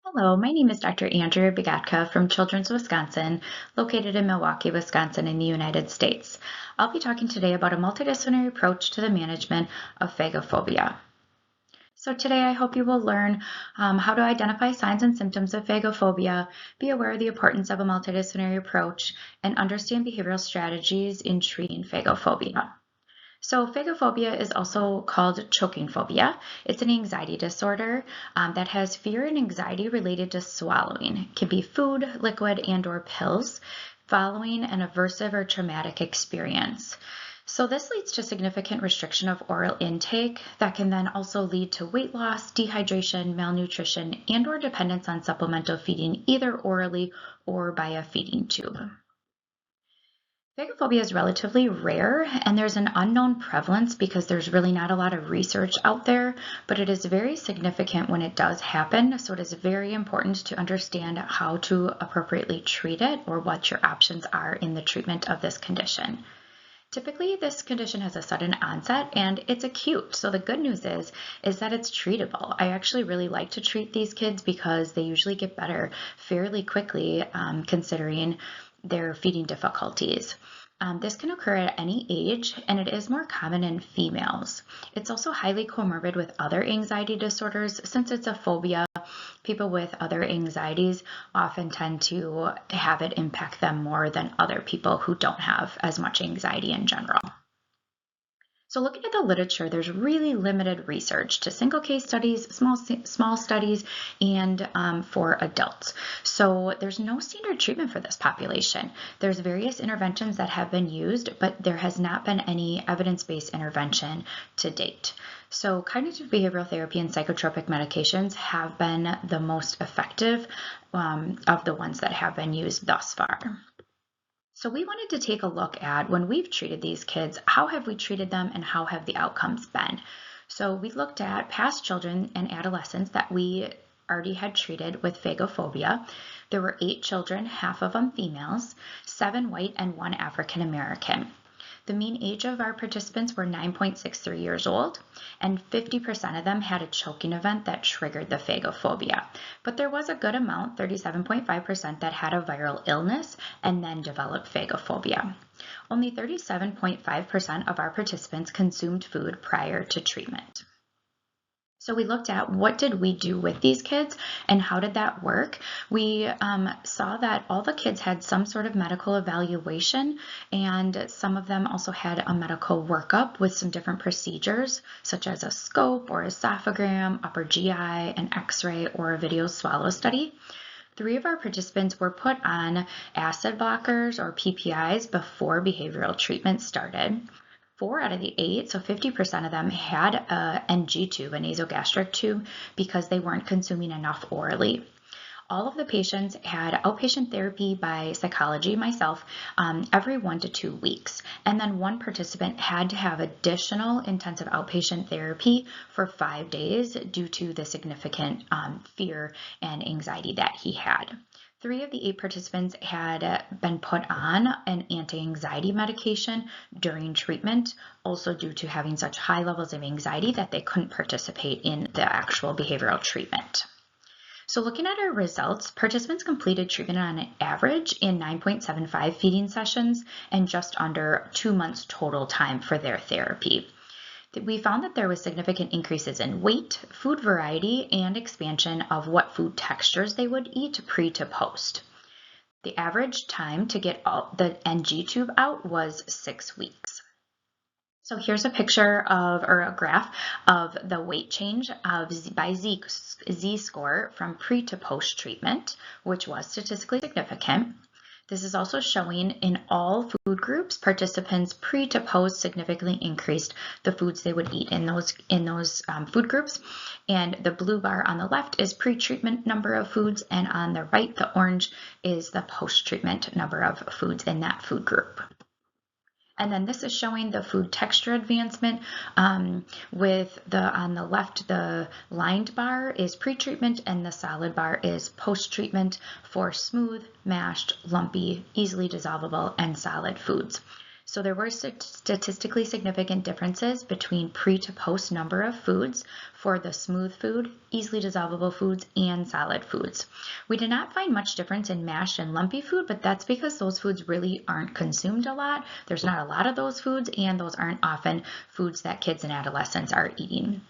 Hello, my name is Dr. Andrea Begotka from Children's Wisconsin, located in Milwaukee, Wisconsin in the United States. I'll be talking today about a multidisciplinary approach to the management of phagophobia. So today I hope you will learn how to identify signs and symptoms of phagophobia, be aware of the importance of a multidisciplinary approach, and understand behavioral strategies in treating phagophobia. So phagophobia is also called choking phobia. It's an anxiety disorder that has fear and anxiety related to swallowing. It can be food, liquid, and/or pills following an aversive or traumatic experience. So this leads to significant restriction of oral intake that can then also lead to weight loss, dehydration, malnutrition, and/or dependence on supplemental feeding either orally or by a feeding tube. Phagophobia is relatively rare and there's an unknown prevalence because there's really not a lot of research out there, but it is very significant when it does happen. So it is very important to understand how to appropriately treat it or what your options are in the treatment of this condition. Typically, this condition has a sudden onset and it's acute. So the good news is that it's treatable. I actually really like to treat these kids because they usually get better fairly quickly considering their feeding difficulties. This can occur at any age, and it is more common in females. It's also highly comorbid with other anxiety disorders. Since it's a phobia, people with other anxieties often tend to have it impact them more than other people who don't have as much anxiety in general. So looking at the literature, there's really limited research to single case studies, small studies, and for adults. So there's no standard treatment for this population. There's various interventions that have been used, but there has not been any evidence-based intervention to date. So cognitive behavioral therapy and psychotropic medications have been the most effective of the ones that have been used thus far. So we wanted to take a look at when we've treated these kids, how have we treated them and how have the outcomes been? So we looked at past children and adolescents that we already had treated with phagophobia. There were 8 children, half of them females, 7 white and 1 African American. The mean age of our participants were 9.63 years old, and 50% of them had a choking event that triggered the phagophobia. But there was a good amount, 37.5%, that had a viral illness and then developed phagophobia. Only 37.5% of our participants consumed food prior to treatment. So we looked at what did we do with these kids and how did that work. We saw that all the kids had some sort of medical evaluation, and some of them also had a medical workup with some different procedures such as a scope or esophagram, upper GI, an x-ray, or a video swallow study. 3 of our participants were put on acid blockers or PPIs before behavioral treatment started. 4 out of the 8, so 50% of them, had a NG tube, a nasogastric tube, because they weren't consuming enough orally. All of the patients had outpatient therapy by psychology, myself, every 1 to 2 weeks. And then 1 participant had to have additional intensive outpatient therapy for 5 days due to the significant fear and anxiety that he had. 3 of the 8 participants had been put on an anti-anxiety medication during treatment, also due to having such high levels of anxiety that they couldn't participate in the actual behavioral treatment. So looking at our results, participants completed treatment on an average in 9.75 feeding sessions and just under 2 months total time for their therapy. We found that there was significant increases in weight, food variety, and expansion of what food textures they would eat pre to post. The average time to get the NG tube out was 6 weeks. So here's a picture of, or a graph of the weight change by Z-score from pre to post treatment, which was statistically significant. This is also showing in all food groups, participants pre to post significantly increased the foods they would eat in those food groups. And the blue bar on the left is pre-treatment number of foods, and on the right, the orange, is the post-treatment number of foods in that food group. And then this is showing the food texture advancement with on the left, the lined bar is pre-treatment and the solid bar is post-treatment for smooth, mashed, lumpy, easily dissolvable, and solid foods. So there were statistically significant differences between pre to post number of foods for the smooth food, easily dissolvable foods, and solid foods. We did not find much difference in mashed and lumpy food, but that's because those foods really aren't consumed a lot. There's not a lot of those foods, and those aren't often foods that kids and adolescents are eating.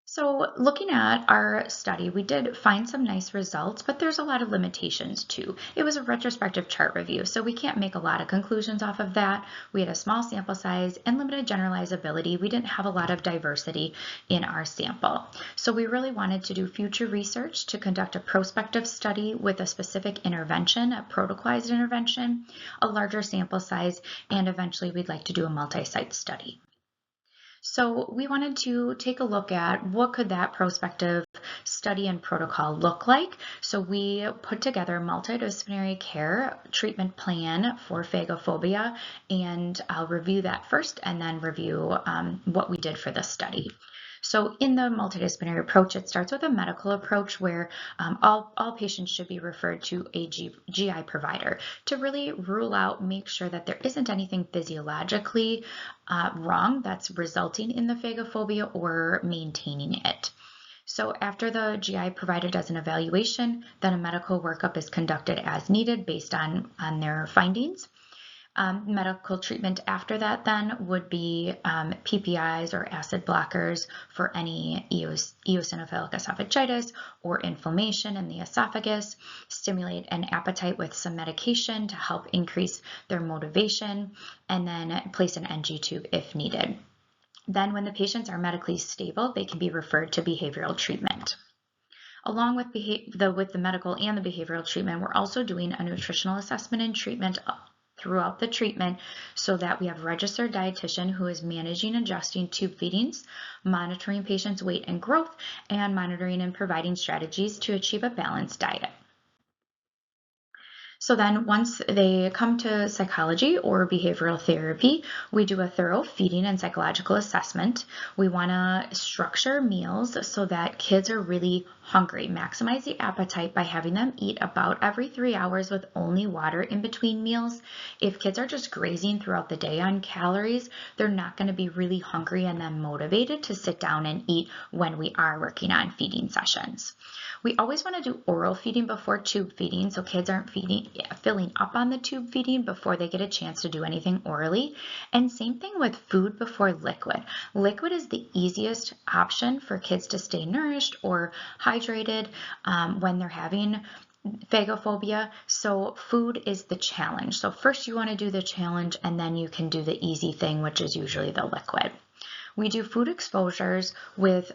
So looking at our study, we did find some nice results, but there's a lot of limitations too. It was a retrospective chart review, so we can't make a lot of conclusions off of that. We had a small sample size and limited generalizability. We didn't have a lot of diversity in our sample. So we really wanted to do future research to conduct a prospective study with a specific intervention, a protocolized intervention, a larger sample size, and eventually we'd like to do a multi-site study. So we wanted to take a look at what could that prospective study and protocol look like. So we put together a multidisciplinary care treatment plan for phagophobia, and I'll review that first and then review what we did for the study. So in the multidisciplinary approach, it starts with a medical approach where all patients should be referred to a GI provider to really rule out, make sure that there isn't anything physiologically wrong that's resulting in the phagophobia or maintaining it. So after the GI provider does an evaluation, then a medical workup is conducted as needed based on their findings. Medical treatment after that then would be PPIs or acid blockers for any eosinophilic esophagitis or inflammation in the esophagus, stimulate an appetite with some medication to help increase their motivation, and then place an NG tube if needed. Then when the patients are medically stable, they can be referred to behavioral treatment. Along with the medical and the behavioral treatment, we're also doing a nutritional assessment and treatment throughout the treatment so that we have a registered dietitian who is managing and adjusting tube feedings, monitoring patients' weight and growth, and monitoring and providing strategies to achieve a balanced diet. So then once they come to psychology or behavioral therapy, we do a thorough feeding and psychological assessment. We want to structure meals so that kids are really hungry. Maximize the appetite by having them eat about every 3 hours with only water in between meals. If kids are just grazing throughout the day on calories, they're not going to be really hungry and then motivated to sit down and eat when we are working on feeding sessions. We always want to do oral feeding before tube feeding, so kids aren't filling up on the tube feeding before they get a chance to do anything orally. And same thing with food before liquid. Liquid is the easiest option for kids to stay nourished or hydrated when they're having phagophobia. So food is the challenge. So first you want to do the challenge and then you can do the easy thing, which is usually the liquid. We do food exposures with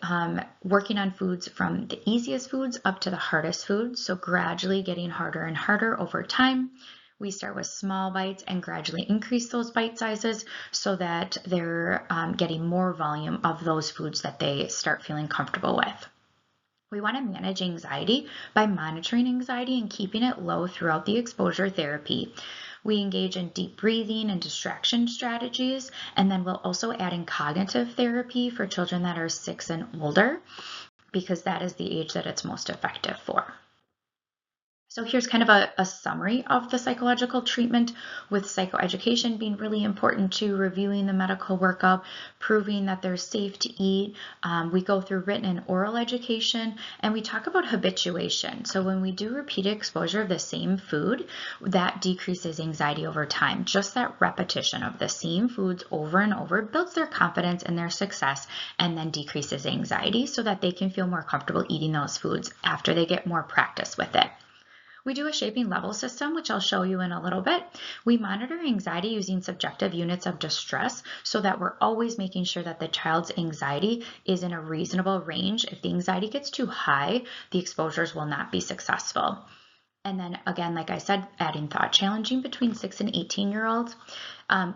working on foods from the easiest foods up to the hardest foods, so gradually getting harder and harder over time. We start with small bites and gradually increase those bite sizes so that they're getting more volume of those foods that they start feeling comfortable with. We want to manage anxiety by monitoring anxiety and keeping it low throughout the exposure therapy. We engage in deep breathing and distraction strategies, and then we'll also add in cognitive therapy for children that are 6 and older, because that is the age that it's most effective for. So here's kind of a summary of the psychological treatment, with psychoeducation being really important to reviewing the medical workup, proving that they're safe to eat. We go through written and oral education, and we talk about habituation. So when we do repeated exposure of the same food, that decreases anxiety over time. Just that repetition of the same foods over and over builds their confidence and their success, and then decreases anxiety so that they can feel more comfortable eating those foods after they get more practice with it. We do a shaping level system, which I'll show you in a little bit. We monitor anxiety using subjective units of distress so that we're always making sure that the child's anxiety is in a reasonable range. If the anxiety gets too high, the exposures will not be successful. And then again, like I said, adding thought challenging between 6 and 18-year-olds.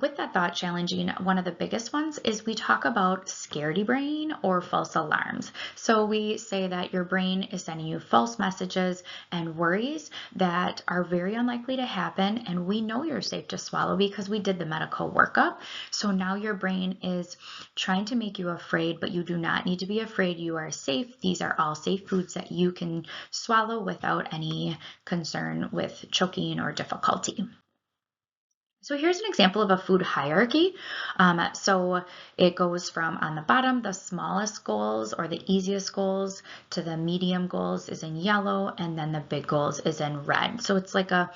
With that thought challenging, one of the biggest ones is we talk about scaredy brain or false alarms. So we say that your brain is sending you false messages and worries that are very unlikely to happen, and we know you're safe to swallow because we did the medical workup. So now your brain is trying to make you afraid, but you do not need to be afraid. You are safe. These are all safe foods that you can swallow without any concern with choking or difficulty. So here's an example of a food hierarchy. So it goes from on the bottom, the smallest goals or the easiest goals, to the medium goals is in yellow, and then the big goals is in red. So it's like a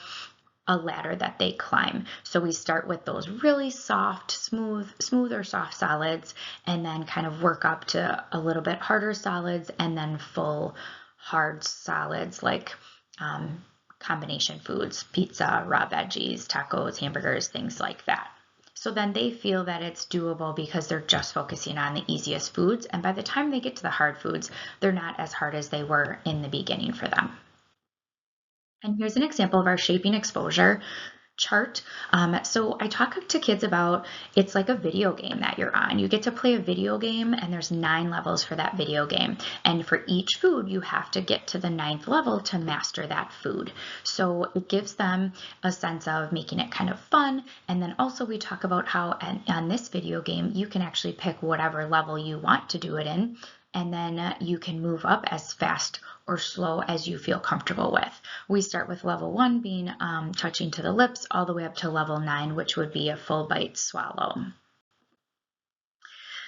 ladder that they climb. So we start with those really soft, smooth or soft solids, and then kind of work up to a little bit harder solids, and then full hard solids like combination foods, pizza, raw veggies, tacos, hamburgers, things like that. So then they feel that it's doable because they're just focusing on the easiest foods. And by the time they get to the hard foods, they're not as hard as they were in the beginning for them. And here's an example of our shaping exposure chart. So I talk to kids about it's like a video game that you're on. You get to play a video game, and there's 9 levels for that video game. And for each food, you have to get to the 9th level to master that food. So it gives them a sense of making it kind of fun. And then also we talk about how on this video game, you can actually pick whatever level you want to do it in. And then you can move up as fast or slow as you feel comfortable with. We start with level 1 being touching to the lips, all the way up to level 9, which would be a full bite swallow.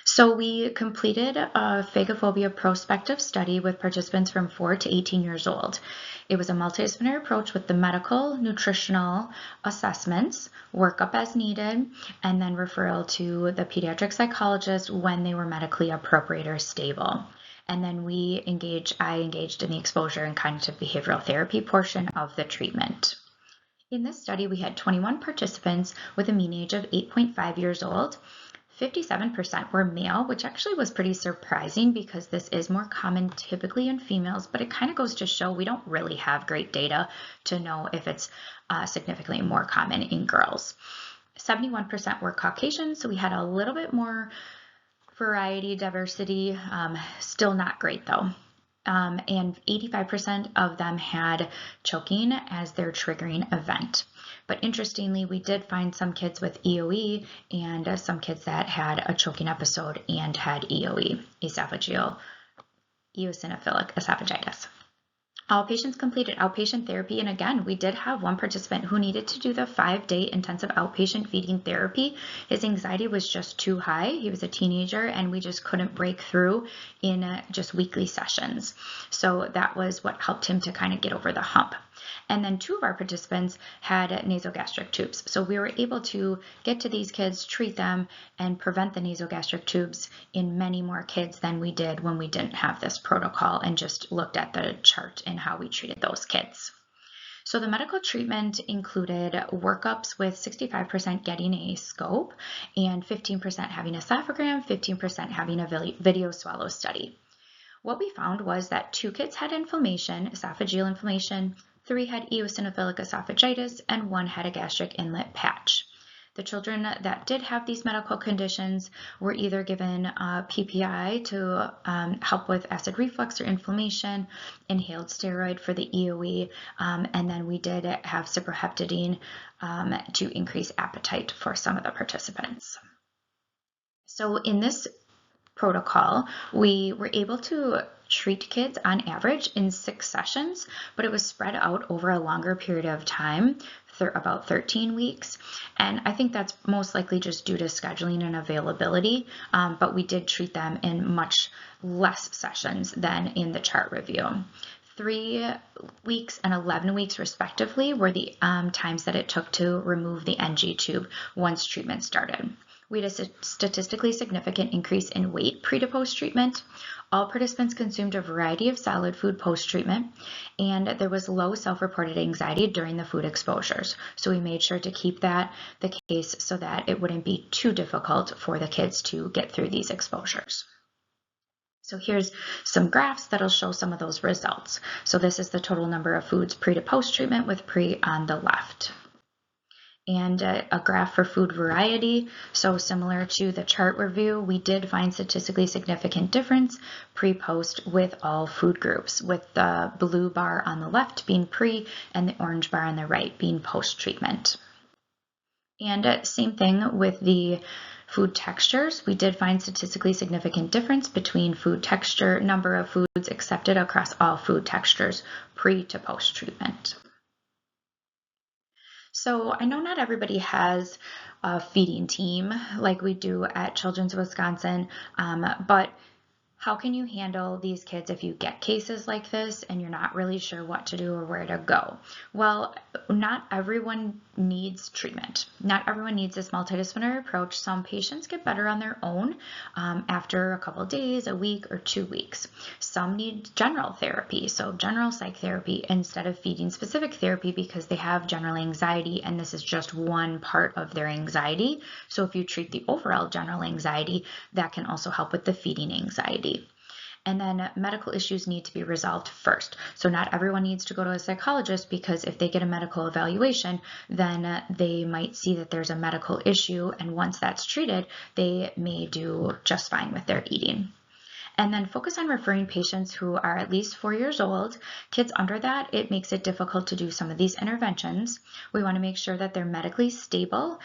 So we completed a phagophobia prospective study with participants from 4 to 18 years old. It was a multidisciplinary approach with the medical, nutritional assessments, workup as needed, and then referral to the pediatric psychologist when they were medically appropriate or stable. And then I engaged in the exposure and cognitive behavioral therapy portion of the treatment. In this study, we had 21 participants with a mean age of 8.5 years old. 57% were male, which actually was pretty surprising because this is more common typically in females, but it kind of goes to show we don't really have great data to know if it's significantly more common in girls. 71% were Caucasian, so we had a little bit more variety, diversity, still not great though. And 85% of them had choking as their triggering event. But interestingly, we did find some kids with EOE and some kids that had a choking episode and had EOE, eosinophilic esophagitis. All patients completed outpatient therapy, and again, we did have one participant who needed to do the 5-day intensive outpatient feeding therapy. His anxiety was just too high. He was a teenager, and we just couldn't break through in just weekly sessions. So that was what helped him to kind of get over the hump. And then 2 of our participants had nasogastric tubes. So we were able to get to these kids, treat them, and prevent the nasogastric tubes in many more kids than we did when we didn't have this protocol and just looked at the chart and how we treated those kids. So the medical treatment included workups with 65% getting a scope and 15% having a esophagram, 15% having a video swallow study. What we found was that 2 kids had inflammation, esophageal inflammation, 3 had eosinophilic esophagitis, and 1 had a gastric inlet patch. The children that did have these medical conditions were either given PPI to help with acid reflux or inflammation, inhaled steroid for the EOE, and then we did have cyproheptadine to increase appetite for some of the participants. So in this protocol, we were able to treat kids on average in 6 sessions, but it was spread out over a longer period of time, about 13 weeks. And I think that's most likely just due to scheduling and availability, but we did treat them in much less sessions than in the chart review. 3 weeks and 11 weeks respectively were the times that it took to remove the NG tube once treatment started. We had a statistically significant increase in weight pre to post treatment. All participants consumed a variety of solid food post treatment, and there was low self-reported anxiety during the food exposures. So we made sure to keep that the case so that it wouldn't be too difficult for the kids to get through these exposures. So here's some graphs that'll show some of those results. So this is the total number of foods pre to post treatment with pre on the left. And a graph for food variety. So similar to the chart review, we did find statistically significant difference pre-post with all food groups, with the blue bar on the left being pre and the orange bar on the right being post-treatment. And same thing with the food textures. We did find statistically significant difference between food texture, number of foods accepted across all food textures pre to post-treatment. So I know not everybody has a feeding team like we do at Children's Wisconsin, but how can you handle these kids if you get cases like this and you're not really sure what to do or where to go? Well, not everyone needs treatment. Not everyone needs this multidisciplinary approach. Some patients get better on their own after a couple of days, a week, or 2 weeks. Some need general therapy, so general psych therapy instead of feeding specific therapy because they have general anxiety and this is just one part of their anxiety. So if you treat the overall general anxiety, that can also help with the feeding anxiety. And then medical issues need to be resolved first. So not everyone needs to go to a psychologist because if they get a medical evaluation, then they might see that there's a medical issue. And once that's treated, they may do just fine with their eating. And then focus on referring patients who are at least 4 years old. Kids under that, it makes it difficult to do some of these interventions. We want to make sure that they're medically stable,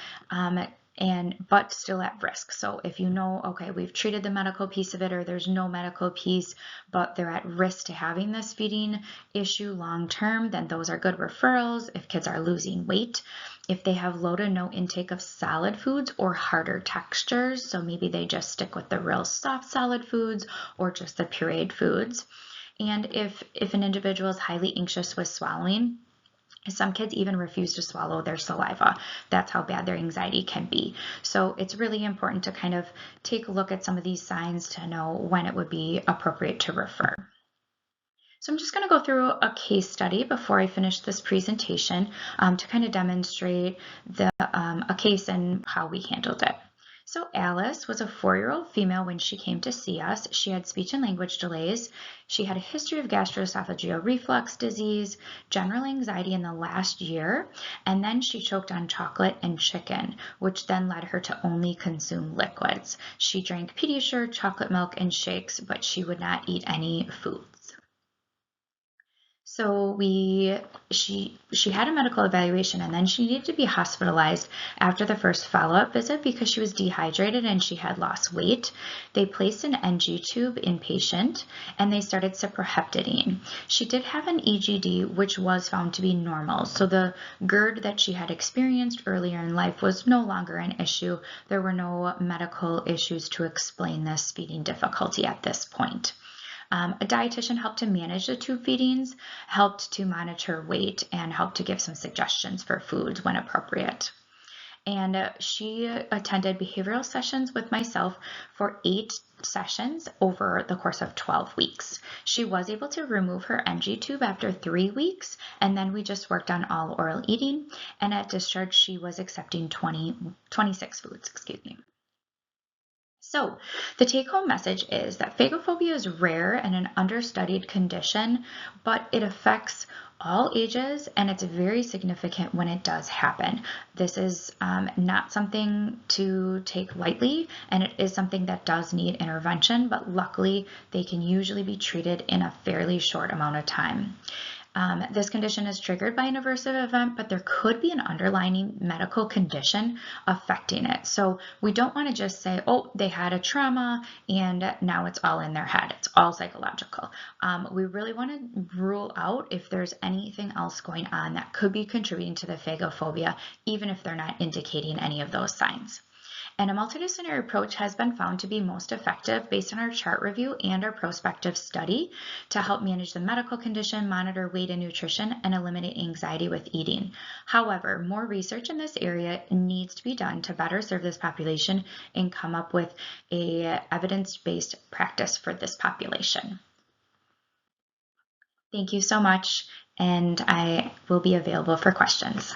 but still at risk. So if you know, okay, we've treated the medical piece of it, or there's no medical piece, but they're at risk to having this feeding issue long term, then those are good referrals. If kids are losing weight, if they have low to no intake of solid foods or harder textures, so maybe they just stick with the real soft solid foods or just the pureed foods. And if an individual is highly anxious with swallowing, some kids even refuse to swallow their saliva. That's how bad their anxiety can be. So it's really important to kind of take a look at some of these signs to know when it would be appropriate to refer. So I'm just going to go through a case study before I finish this presentation to kind of demonstrate a case and how we handled it. So Alice was a 4-year-old female when she came to see us. She had speech and language delays. She had a history of gastroesophageal reflux disease, general anxiety in the last year, and then she choked on chocolate and chicken, which then led her to only consume liquids. She drank Pediasure, chocolate milk, and shakes, but she would not eat any foods. So she had a medical evaluation and then she needed to be hospitalized after the first follow-up visit because she was dehydrated and she had lost weight. They placed an NG tube inpatient and they started cyproheptadine. She did have an EGD, which was found to be normal. So the GERD that she had experienced earlier in life was no longer an issue. There were no medical issues to explain this feeding difficulty at this point. A dietitian helped to manage the tube feedings, helped to monitor weight, and helped to give some suggestions for foods when appropriate. And she attended behavioral sessions with myself for 8 sessions over the course of 12 weeks. She was able to remove her NG tube after 3 weeks, and then we just worked on all oral eating. And at discharge, she was accepting 26 foods, excuse me. So the take-home message is that phagophobia is rare and an understudied condition, but it affects all ages and it's very significant when it does happen. This is not something to take lightly, and it is something that does need intervention, but luckily they can usually be treated in a fairly short amount of time. This condition is triggered by an aversive event, but there could be an underlying medical condition affecting it. So we don't want to just say, oh, they had a trauma and now it's all in their head. It's all psychological. We really want to rule out if there's anything else going on that could be contributing to the phagophobia, even if they're not indicating any of those signs. And a multidisciplinary approach has been found to be most effective based on our chart review and our prospective study to help manage the medical condition, monitor weight and nutrition, and eliminate anxiety with eating. However, more research in this area needs to be done to better serve this population and come up with a evidence-based practice for this population. Thank you so much, and I will be available for questions.